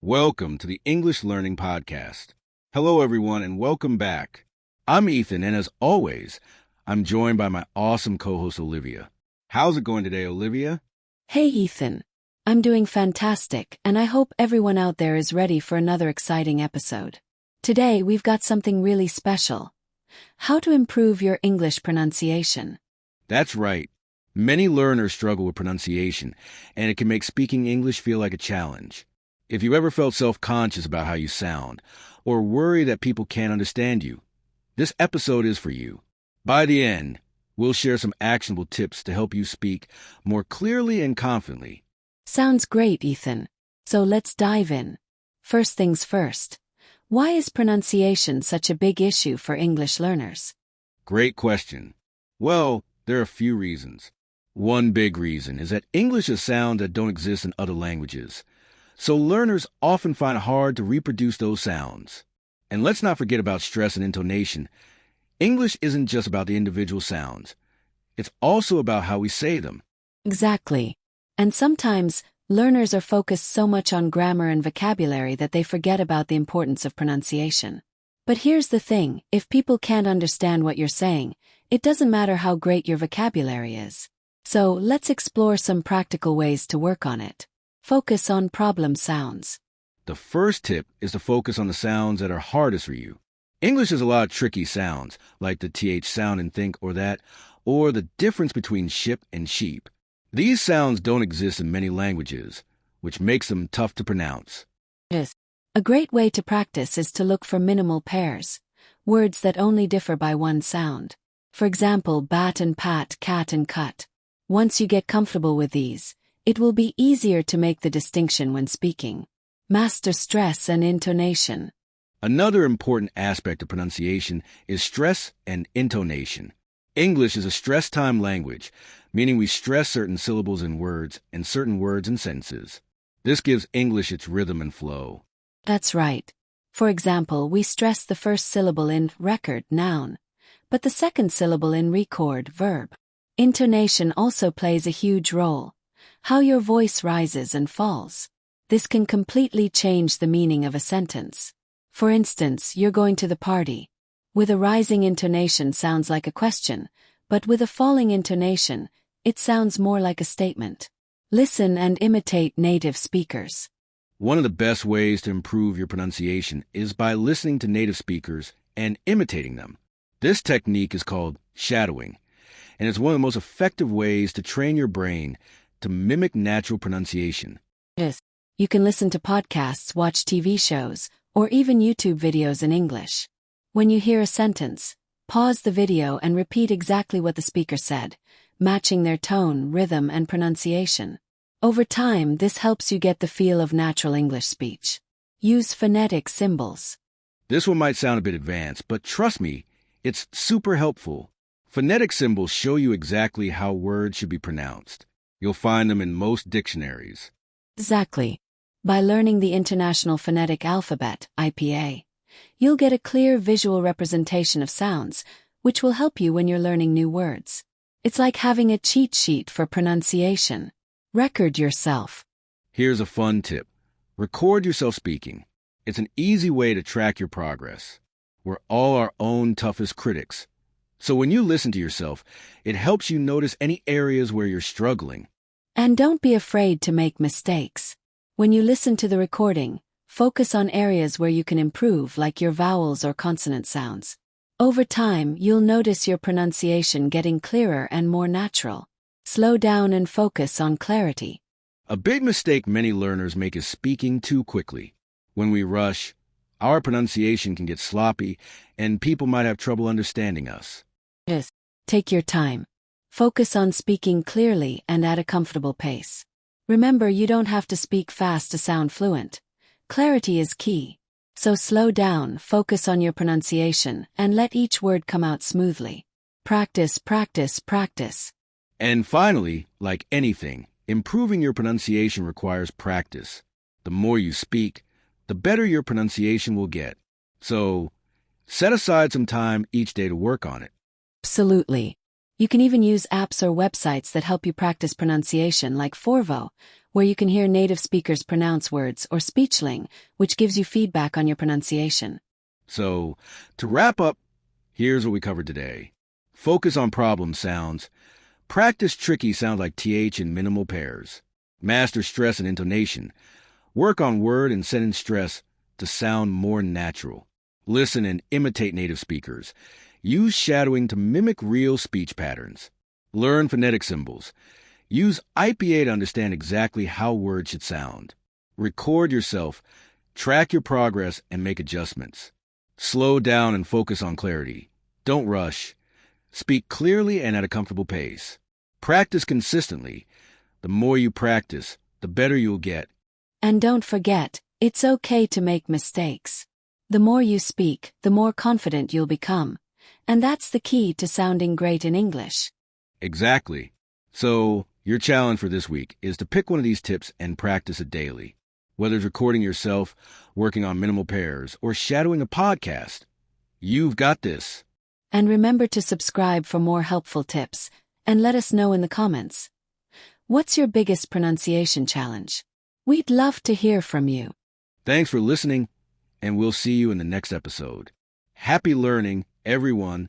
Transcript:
Welcome to the English Learning Podcast. Hello, everyone, and welcome back. I'm Ethan, and as always, I'm joined by my awesome co-host, Olivia. How's it going today, Olivia? Hey, Ethan. I'm doing fantastic, and I hope everyone out there is ready for another exciting episode. Today, we've got something really special. How to improve your English pronunciation. That's right. Many learners struggle with pronunciation, and it can make speaking English feel like a challenge. If you ever felt self-conscious about how you sound, or worry that people can't understand you, this episode is for you. By the end, we'll share some actionable tips to help you speak more clearly and confidently. Sounds great, Ethan. So let's dive in. First things first. Why is pronunciation such a big issue for English learners? Great question. Well, there are a few reasons. One big reason is that English is sounds that don't exist in other languages. So learners often find it hard to reproduce those sounds. And let's not forget about stress and intonation. English isn't just about the individual sounds. It's also about how we say them. Exactly. And sometimes, learners are focused so much on grammar and vocabulary that they forget about the importance of pronunciation. But here's the thing, if people can't understand what you're saying, it doesn't matter how great your vocabulary is. So let's explore some practical ways to work on it. Focus on problem sounds. The first tip is to focus on the sounds that are hardest for you. English has a lot of tricky sounds, like the TH sound in think or that, or the difference between ship and sheep. These sounds don't exist in many languages, which makes them tough to pronounce. Yes. A great way to practice is to look for minimal pairs, words that only differ by one sound. For example, bat and pat, cat and cut. Once you get comfortable with these, it will be easier to make the distinction when speaking. Master stress and intonation. Another important aspect of pronunciation is stress and intonation. English is a stress-time language, meaning we stress certain syllables in words and certain words in sentences. This gives English its rhythm and flow. That's right. For example, we stress the first syllable in record, noun, but the second syllable in record, verb. Intonation also plays a huge role. How your voice rises and falls. This can completely change the meaning of a sentence. For instance, you're going to the party. With a rising intonation sounds like a question, but with a falling intonation, it sounds more like a statement. Listen and imitate native speakers. One of the best ways to improve your pronunciation is by listening to native speakers and imitating them. This technique is called shadowing, and it's one of the most effective ways to train your brain to mimic natural pronunciation. Yes. You can listen to podcasts, watch TV shows, or even YouTube videos in English. When you hear a sentence, pause the video and repeat exactly what the speaker said, matching their tone, rhythm, and pronunciation. Over time, this helps you get the feel of natural English speech. Use phonetic symbols. This one might sound a bit advanced, but trust me, it's super helpful. Phonetic symbols show you exactly how words should be pronounced. You'll find them in most dictionaries. Exactly. By learning the International Phonetic Alphabet, IPA, you'll get a clear visual representation of sounds, which will help you when you're learning new words. It's like having a cheat sheet for pronunciation. Record yourself. Here's a fun tip. Record yourself speaking. It's an easy way to track your progress. We're all our own toughest critics. So when you listen to yourself, it helps you notice any areas where you're struggling. And don't be afraid to make mistakes. When you listen to the recording, focus on areas where you can improve, like your vowels or consonant sounds. Over time, you'll notice your pronunciation getting clearer and more natural. Slow down and focus on clarity. A big mistake many learners make is speaking too quickly. When we rush, our pronunciation can get sloppy, and people might have trouble understanding us. Yes. Take your time. Focus on speaking clearly and at a comfortable pace. Remember, you don't have to speak fast to sound fluent. Clarity is key. So slow down, focus on your pronunciation, and let each word come out smoothly. Practice, practice, practice. And finally, like anything, improving your pronunciation requires practice. The more you speak, the better your pronunciation will get. So, set aside some time each day to work on it. Absolutely. You can even use apps or websites that help you practice pronunciation like Forvo, where you can hear native speakers pronounce words, or Speechling, which gives you feedback on your pronunciation. So, to wrap up, here's what we covered today. Focus on problem sounds. Practice tricky sounds like TH in minimal pairs. Master stress and intonation. Work on word and sentence stress to sound more natural. Listen and imitate native speakers. Use shadowing to mimic real speech patterns. Learn phonetic symbols. Use IPA to understand exactly how words should sound. Record yourself, track your progress, and make adjustments. Slow down and focus on clarity. Don't rush. Speak clearly and at a comfortable pace. Practice consistently. The more you practice, the better you'll get. And don't forget, it's okay to make mistakes. The more you speak, the more confident you'll become. And that's the key to sounding great in English. Exactly. So, your challenge for this week is to pick one of these tips and practice it daily. Whether it's recording yourself, working on minimal pairs, or shadowing a podcast, you've got this. And remember to subscribe for more helpful tips, and let us know in the comments. What's your biggest pronunciation challenge? We'd love to hear from you. Thanks for listening, and we'll see you in the next episode. Happy learning, everyone.